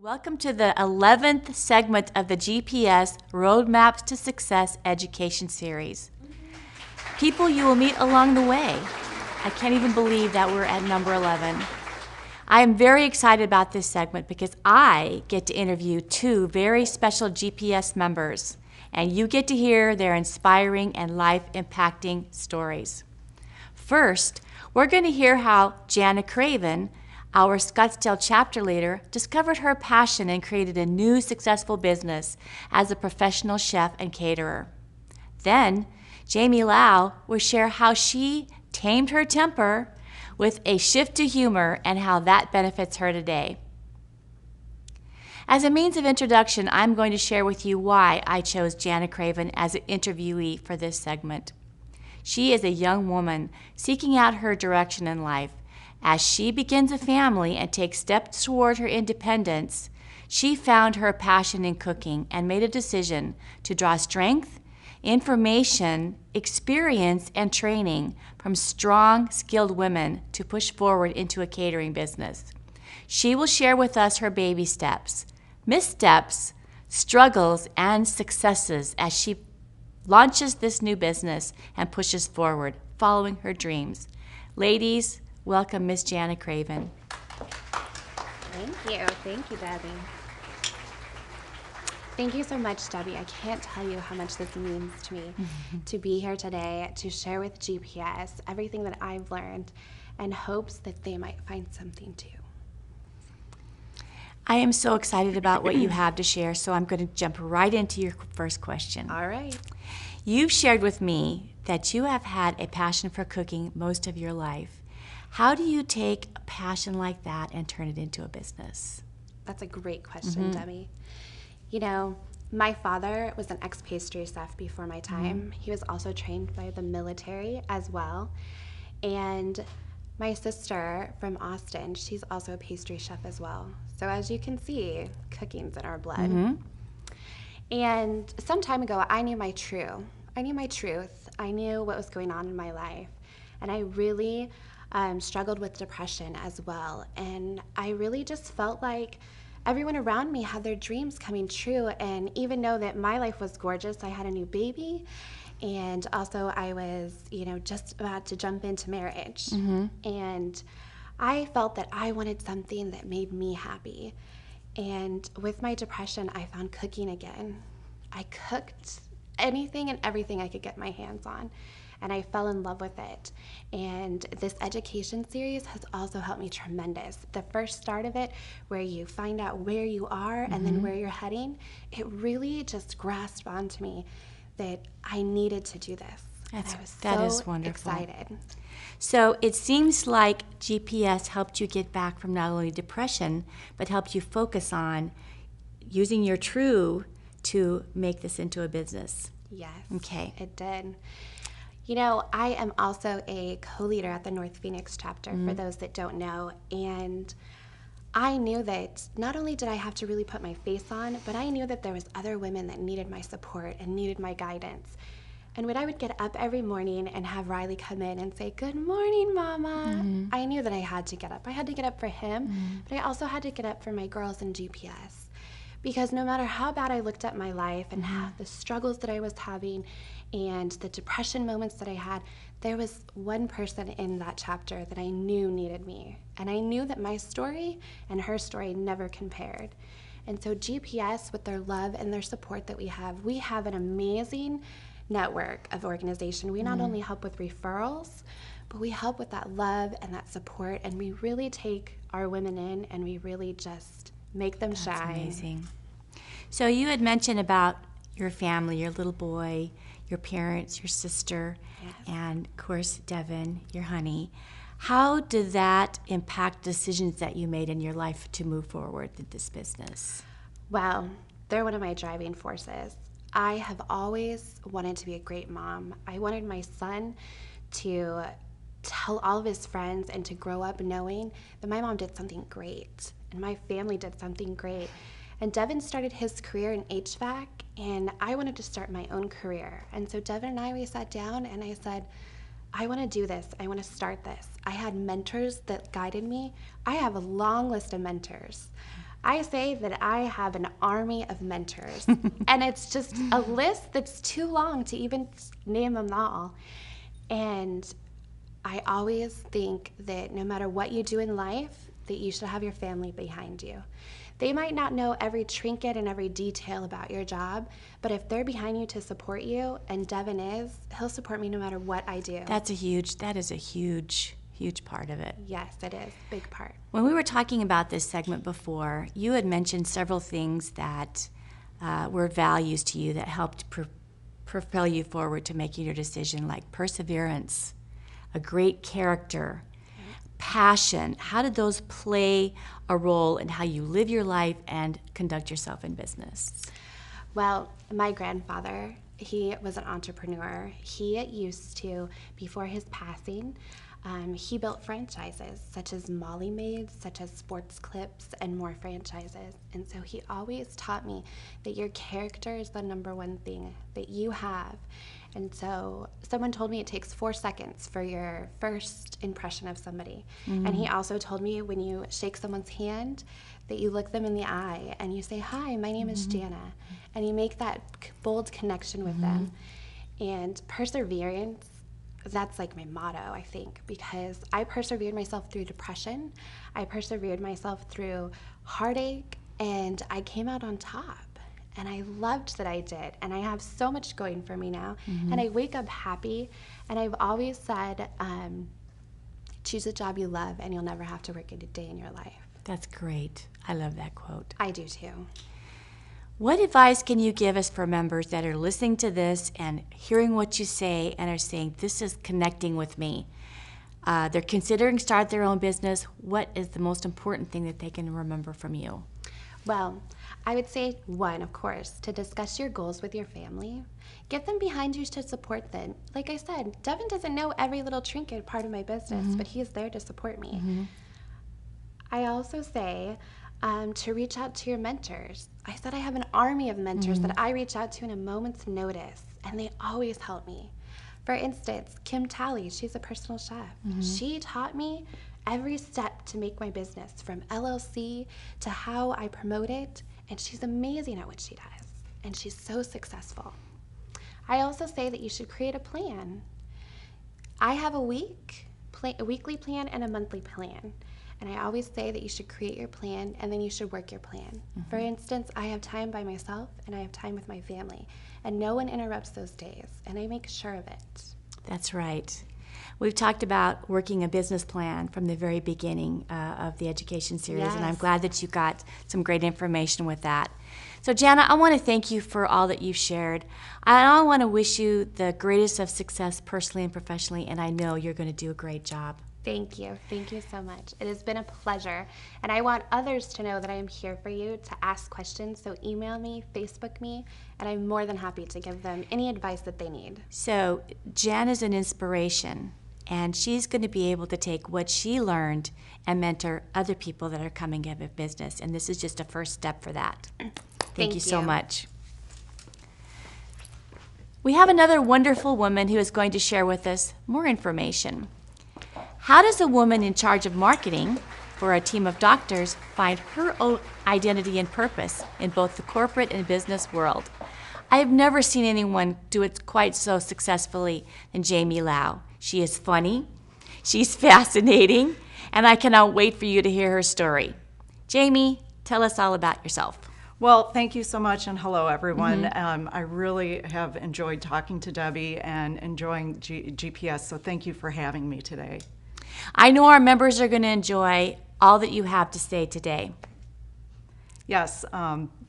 Welcome to the 11th segment of the GPS Roadmaps to Success education series. People you will meet along the way. I can't even believe that we're at number 11. I am very excited about this segment because I get to interview two very special GPS members, and you get to hear their inspiring and life-impacting stories. First, we're going to hear how Jana Craven, our Scottsdale chapter leader, discovered her passion and created a new successful business as a professional chef and caterer. Then, Jamie Lau will share how she tamed her temper with a shift to humor and how that benefits her today. As a means of introduction, I'm going to share with you why I chose Jana Craven as an interviewee for this segment. She is a young woman seeking out her direction in life. As she begins a family and takes steps toward her independence, she found her passion in cooking and made a decision to draw strength, information, experience, and training from strong, skilled women to push forward into a catering business. She will share with us her baby steps, missteps, struggles, and successes as she launches this new business and pushes forward, following her dreams. Ladies, welcome Miss Jana Craven. Thank you, Debbie. Thank you so much, Debbie. I can't tell you how much this means to me to be here today, to share with GPS everything that I've learned and hopes that they might find something too. I am so excited about what you have to share, so I'm going to jump right into your first question. All right. You've shared with me that you have had a passion for cooking most of your life. How do you take a passion like that and turn it into a business? That's a great question, Debbie. You know, my father was an ex-pastry chef before my time. He was also trained by the military as well. And my sister from Austin, she's also a pastry chef as well. So as you can see, cooking's in our blood. And some time ago, I knew my truth. I knew what was going on in my life. And I really struggled with depression as well. And I really just felt like everyone around me had their dreams coming true. And even though that my life was gorgeous, I had a new baby. And also I was, just about to jump into marriage. And I felt that I wanted something that made me happy. And with my depression, I found cooking again. I cooked anything and everything I could get my hands on, and I fell in love with it. And this education series has also helped me tremendous. The first start of it, where you find out where you are and then where you're heading, it really just grasped onto me that I needed to do this. That is wonderful. Excited. So it seems like GPS helped you get back from not only depression, but helped you focus on using your true to make this into a business. Yes, Okay. it did. You know, I am also a co-leader at the North Phoenix chapter, for those that don't know, and I knew that not only did I have to really put my face on, but I knew that there was other women that needed my support and needed my guidance. And when I would get up every morning and have Riley come in and say, "Good morning, Mama," I knew that I had to get up. I had to get up for him, but I also had to get up for my girls in GPS. Because no matter how bad I looked at my life and how the struggles that I was having and the depression moments that I had, there was one person in that chapter that I knew needed me. And I knew that my story and her story never compared. And so GPS, with their love and their support that we have an amazing network of organization. We not only help with referrals, but we help with that love and that support, and we really take our women in and we really just make them shine. That's amazing. So you had mentioned about your family, your little boy, your parents, your sister, and of course Devin, your honey. How did that impact decisions that you made in your life to move forward with this business? Well, they're one of my driving forces. I have always wanted to be a great mom. I wanted my son to tell all of his friends and to grow up knowing that my mom did something great and my family did something great. And Devin started his career in HVAC, and I wanted to start my own career. And so Devin and I, we sat down and I said, I want to do this. I want to start this. I had mentors that guided me. I have a long list of mentors. I say that I have an army of mentors, and it's just a list that's too long to even name them all. And I always think that no matter what you do in life, that you should have your family behind you. They might not know every trinket and every detail about your job, but if they're behind you to support you, and Devin is, he'll support me no matter what I do. That is a huge part of it. Yes, it is. Big part. When we were talking about this segment before, you had mentioned several things that were values to you that helped propel you forward to making your decision, like perseverance, a great character, passion. How did those play a role in how you live your life and conduct yourself in business? Well, my grandfather, he was an entrepreneur. He used to, before his passing, he built franchises such as Molly Maids, such as Sports Clips, and more franchises. And so he always taught me that your character is the number one thing that you have. And so someone told me it takes 4 seconds for your first impression of somebody. Mm-hmm. And he also told me when you shake someone's hand, that you look them in the eye and you say, "Hi, my name is Jana." And you make that bold connection with them. And perseverance, that's like my motto, I think, because I persevered myself through depression. I persevered myself through heartache, and I came out on top. And I loved that I did. And I have so much going for me now. And I wake up happy. And I've always said, choose a job you love and you'll never have to work a day in your life. That's great. I love that quote. I do too. What advice can you give us for members that are listening to this and hearing what you say and are saying, this is connecting with me? They're considering start their own business. What is the most important thing that they can remember from you? Well, I would say, one, of course, to discuss your goals with your family. Get them behind you to support them. Like I said, Devin doesn't know every little trinket part of my business, but he is there to support me. I also say to reach out to your mentors. I said I have an army of mentors that I reach out to in a moment's notice, and they always help me. For instance, Kim Talley, she's a personal chef. She taught me every step to make my business, from LLC to how I promote it, and she's amazing at what she does, and she's so successful. I also say that you should create a plan. I have a weekly plan and a monthly plan, and I always say that you should create your plan and then you should work your plan. For instance, I have time by myself and I have time with my family, and no one interrupts those days, and I make sure of it. That's right. We've talked about working a business plan from the very beginning of the education series, and I'm glad that you got some great information with that. So, Jana, I want to thank you for all that you've shared. I want to wish you the greatest of success personally and professionally, and I know you're going to do a great job. Thank you. Thank you so much. It has been a pleasure, and I want others to know that I am here for you to ask questions, so email me, Facebook me, and I'm more than happy to give them any advice that they need. So, Jan is an inspiration, and she's going to be able to take what she learned and mentor other people that are coming up in business, and this is just a first step for that. Thank you so much. We have another wonderful woman who is going to share with us more information. How does a woman in charge of marketing for a team of doctors find her own identity and purpose in both the corporate and business world? I have never seen anyone do it quite so successfully than Jamie Lau. She is funny, she's fascinating, and I cannot wait for you to hear her story. Jamie, tell us all about yourself. Well, thank you so much, and hello, everyone. I really have enjoyed talking to Debbie and enjoying GPS, so thank you for having me today. I know our members are going to enjoy all that you have to say today. Yes,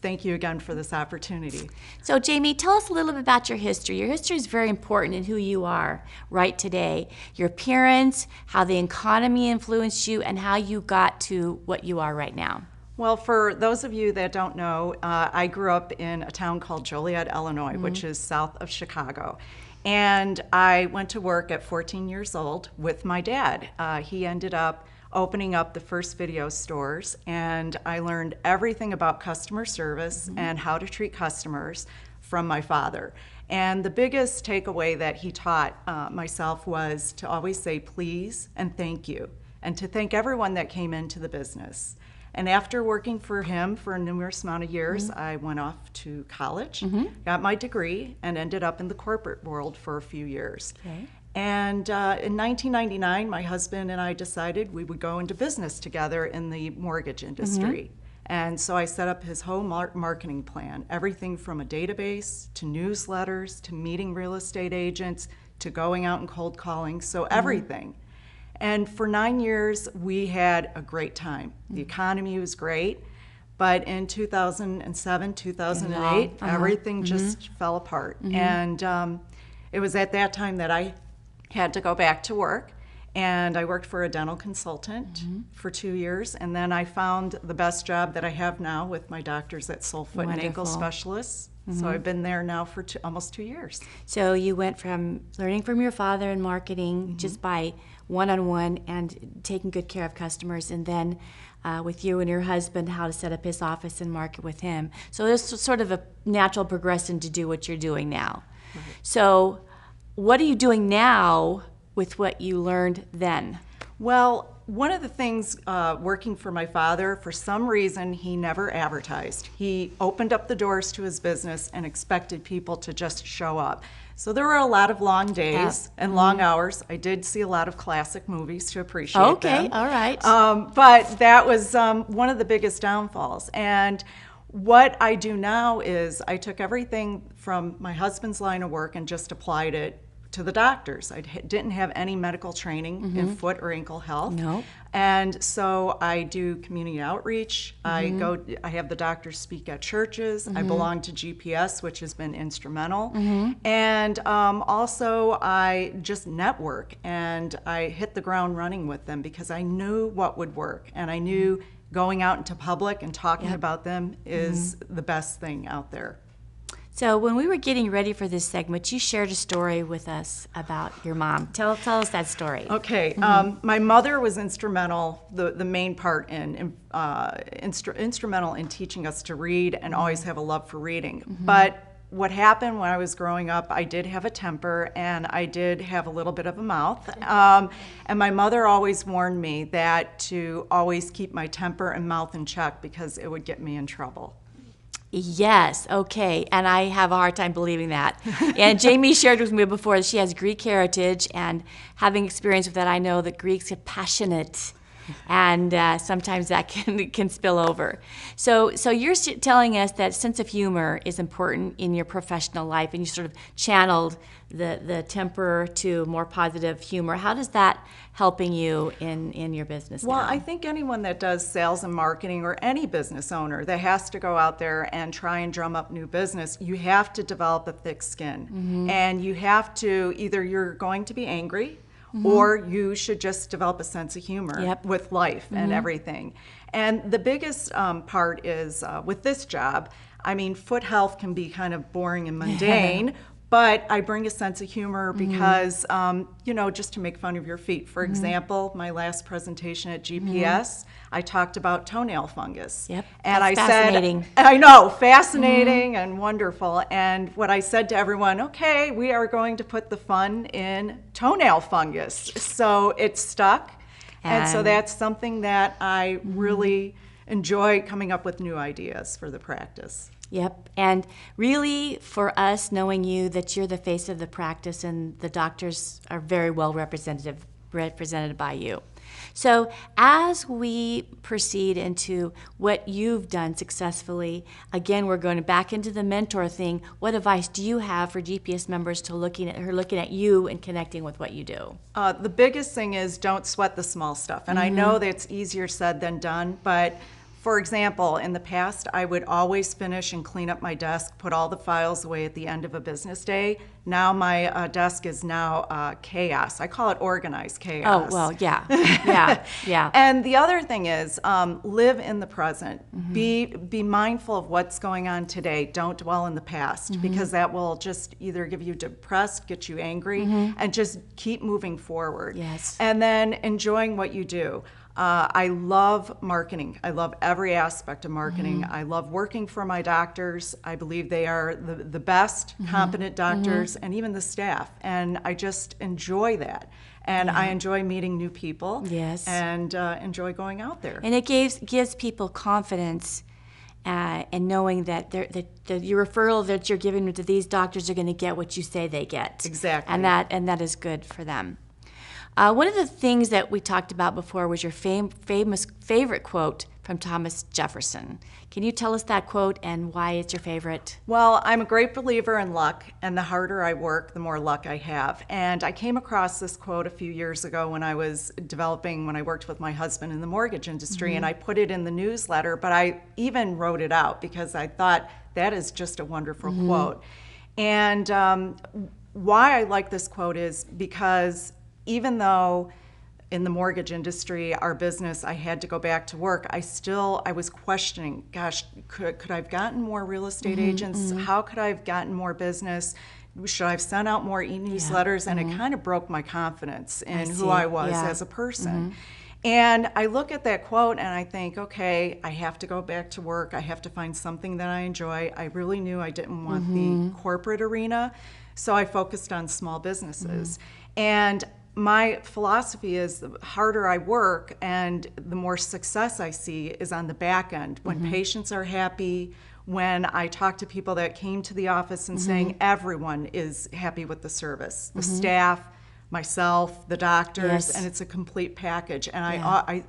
thank you again for this opportunity. So, Jamie, tell us a little bit about your history. Your history is very important in who you are right today. Your parents, how the economy influenced you, and how you got to what you are right now. Well, for those of you that don't know, I grew up in a town called Joliet, Illinois, which is south of Chicago. And I went to work at 14 years old with my dad. He ended up opening up the first video stores, and I learned everything about customer service and how to treat customers from my father. And the biggest takeaway that he taught myself was to always say please and thank you, and to thank everyone that came into the business. And after working for him for a numerous amount of years, I went off to college, got my degree, and ended up in the corporate world for a few years. Okay. And in 1999, my husband and I decided we would go into business together in the mortgage industry. And so I set up his whole marketing plan, everything from a database to newsletters to meeting real estate agents to going out and cold calling, so everything. And for 9 years, we had a great time. The economy was great, but in 2007, 2008, everything just fell apart. And it was at that time that I had to go back to work. And I worked for a dental consultant for 2 years, and then I found the best job that I have now with my doctors at Soul Foot and Ankle Wonderful. Specialists. So I've been there now for almost 2 years. So you went from learning from your father in marketing just by one-on-one and taking good care of customers, and then with you and your husband, how to set up his office and market with him. So there's sort of a natural progression to do what you're doing now. So what are you doing now with what you learned then? Well, one of the things working for my father, for some reason, he never advertised. He opened up the doors to his business and expected people to just show up. So there were a lot of long days and long hours. I did see a lot of classic movies to appreciate them. Okay, all right. But that was one of the biggest downfalls. And what I do now is I took everything from my husband's line of work and just applied it to the doctors. I didn't have any medical training in foot or ankle health. No. And so I do community outreach. I have the doctors speak at churches. I belong to GPS, which has been instrumental. And also I just network, and I hit the ground running with them because I knew what would work, and I knew going out into public and talking about them is the best thing out there. So when we were getting ready for this segment, you shared a story with us about your mom. Tell us that story. Okay, my mother was instrumental, the main part instrumental in teaching us to read and always have a love for reading. But what happened when I was growing up, I did have a temper and I did have a little bit of a mouth. And my mother always warned me that to always keep my temper and mouth in check because it would get me in trouble. Yes, okay, and I have a hard time believing that. And Jamie shared with me before that she has Greek heritage, and having experience with that, I know that Greeks get passionate, and sometimes that can spill over. So you're telling us that sense of humor is important in your professional life, and you sort of channeled the temper to more positive humor. How does that helping you in your business Well, now? I think anyone that does sales and marketing, or any business owner that has to go out there and try and drum up new business, you have to develop a thick skin. And you have to, either you're going to be angry, or you should just develop a sense of humor with life and everything. And the biggest part is with this job, I mean, foot health can be kind of boring and mundane, but I bring a sense of humor because, just to make fun of your feet. For example, my last presentation at GPS, I talked about toenail fungus. Yep, And that's I fascinating. said, I know, fascinating and wonderful. And what I said to everyone, okay, we are going to put the fun in toenail fungus. So it stuck. And so And- that's something that I really enjoy, coming up with new ideas for the practice. Yep, and really for us, knowing you, that you're the face of the practice and the doctors are very well represented by you. So as we proceed into what you've done successfully, again, we're going back into the mentor thing. What advice do you have for GPS members who are looking at you and connecting with what you do? The biggest thing is don't sweat the small stuff. And I know that's easier said than done, but for example, in the past, I would always finish and clean up my desk, put all the files away at the end of a business day. Now my desk is now chaos. I call it organized chaos. Oh, well, yeah. And the other thing is live in the present. Be mindful of what's going on today. Don't dwell in the past, because that will just either give you depressed, get you angry, and just keep moving forward. Yes. And then enjoying what you do. I love marketing. I love every aspect of marketing. I love working for my doctors. I believe they are the best, competent doctors, and even the staff. And I just enjoy that. and I enjoy meeting new people. Yes. And enjoy going out there. And it gives people confidence and knowing that your referral that you're giving to these doctors are going to get what you say they get. Exactly. And that is good for them. One of the things that we talked about before was your famous favorite quote from Thomas Jefferson. Can you tell us that quote and why it's your favorite? Well, I'm a great believer in luck, and the harder I work, the more luck I have. And I came across this quote a few years ago when I worked with my husband in the mortgage industry, and I put it in the newsletter, but I even wrote it out because I thought that is just a wonderful quote. And why I like this quote is because even though in the mortgage industry, our business, I had to go back to work, I was questioning, gosh, could I have gotten more real estate agents? How could I have gotten more business? Should I have sent out more e-newsletters? And it kind of broke my confidence in who I was as a person. And I look at that quote and I think, okay, I have to go back to work. I have to find something that I enjoy. I really knew I didn't want the corporate arena, so I focused on small businesses. And my philosophy is the harder I work and the more success I see is on the back end. When patients are happy, when I talk to people that came to the office and saying everyone is happy with the service, the staff, myself, the doctors, and it's a complete package. And I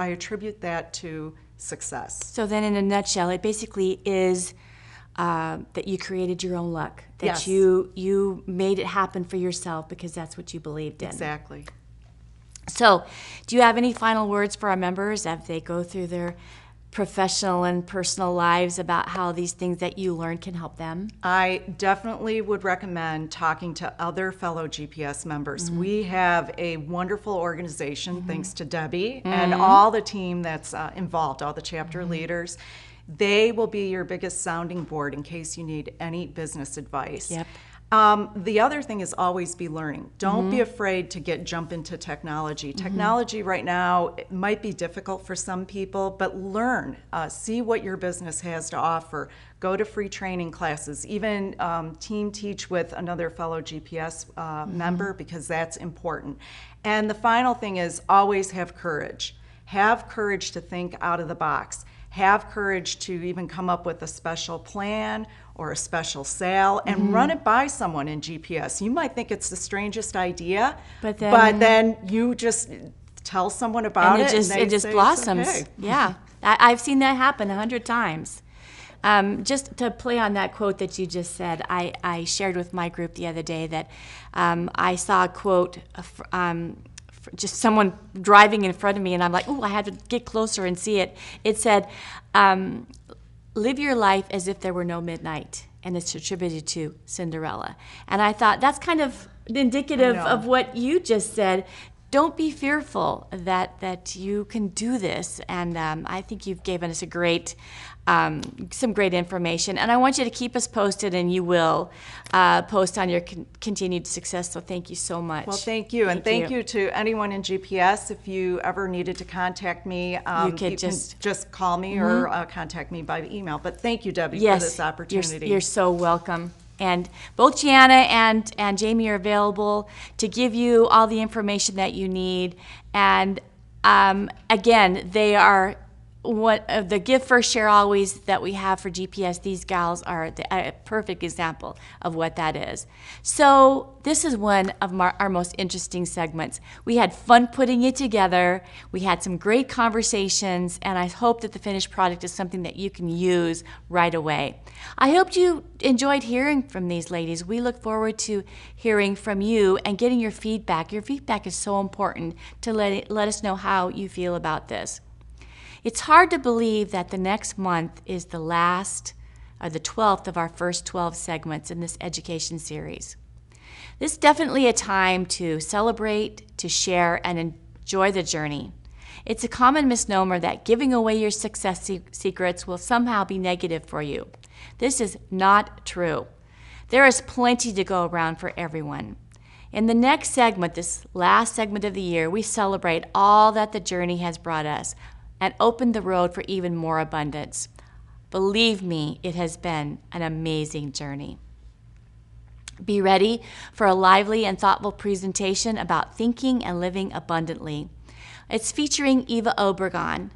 attribute that to success. So then in a nutshell, it basically is that you created your own luck, that you made it happen for yourself because that's what you believed in. Exactly. So do you have any final words for our members as they go through their professional and personal lives about how these things that you learned can help them? I definitely would recommend talking to other fellow GPS members. We have a wonderful organization, thanks to Debbie and all the team that's involved, all the chapter leaders. They will be your biggest sounding board in case you need any business advice. Yep. The other thing is always be learning. Don't be afraid to jump into technology. Technology right now, it might be difficult for some people, but learn. See what your business has to offer. Go to free training classes. Even team teach with another fellow GPS member because that's important. And the final thing is always have courage. Have courage to think out of the box. Have courage to even come up with a special plan or a special sale and run it by someone in GPS. You might think it's the strangest idea, but then you just tell someone about it and it just blossoms. Okay. Yeah, I've seen that happen 100 times. Just to play on that quote that you just said, I shared with my group the other day that I saw a quote just someone driving in front of me, and I'm like, oh, I had to get closer and see it. It said, live your life as if there were no midnight, and it's attributed to Cinderella. And I thought that's kind of indicative of what you just said. Don't be fearful that you can do this, and I think you've given us some great information, and I want you to keep us posted, and you will post on your continued success, so thank you so much. Well, thank you, and thank you to anyone in GPS. If you ever needed to contact me, you can just call me or contact me by email, but thank you, Debbie, for this opportunity. You're so welcome. And both Gianna and Jamie are available to give you all the information that you need. And again, they are the give first, share always that we have for GPS. These gals are a perfect example of what that is. So this is one of our most interesting segments. We had fun putting it together. We had some great conversations, and I hope that the finished product is something that you can use right away. I hope you enjoyed hearing from these ladies. We look forward to hearing from you and getting your feedback. Your feedback is so important to let us know how you feel about this. It's hard to believe that the next month is the last, or the 12th of our first 12 segments in this education series. This is definitely a time to celebrate, to share, and enjoy the journey. It's a common misnomer that giving away your success secrets will somehow be negative for you. This is not true. There is plenty to go around for everyone. In the next segment, this last segment of the year, we celebrate all that the journey has brought us and opened the road for even more abundance. Believe me, it has been an amazing journey. Be ready for a lively and thoughtful presentation about thinking and living abundantly. It's featuring Eva Obregon.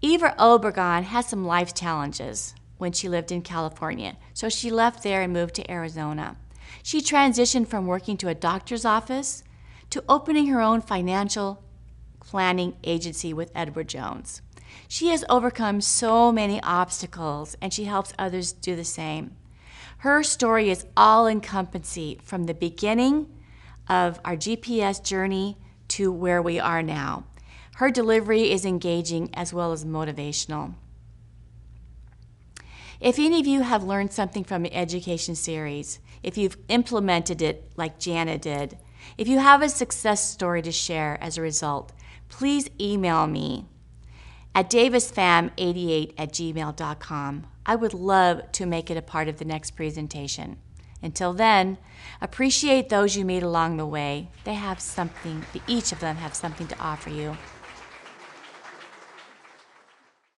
Eva Obregon had some life challenges when she lived in California, so she left there and moved to Arizona. She transitioned from working to a doctor's office to opening her own financial planning agency with Edward Jones. She has overcome so many obstacles, and she helps others do the same. Her story is all-encompassing from the beginning of our GPS journey to where we are now. Her delivery is engaging as well as motivational. If any of you have learned something from the education series, if you've implemented it like Jana did, if you have a success story to share as a result, please email me at davisfam88@gmail.com. I would love to make it a part of the next presentation. Until then, appreciate those you meet along the way. They have something, each of them have something to offer you.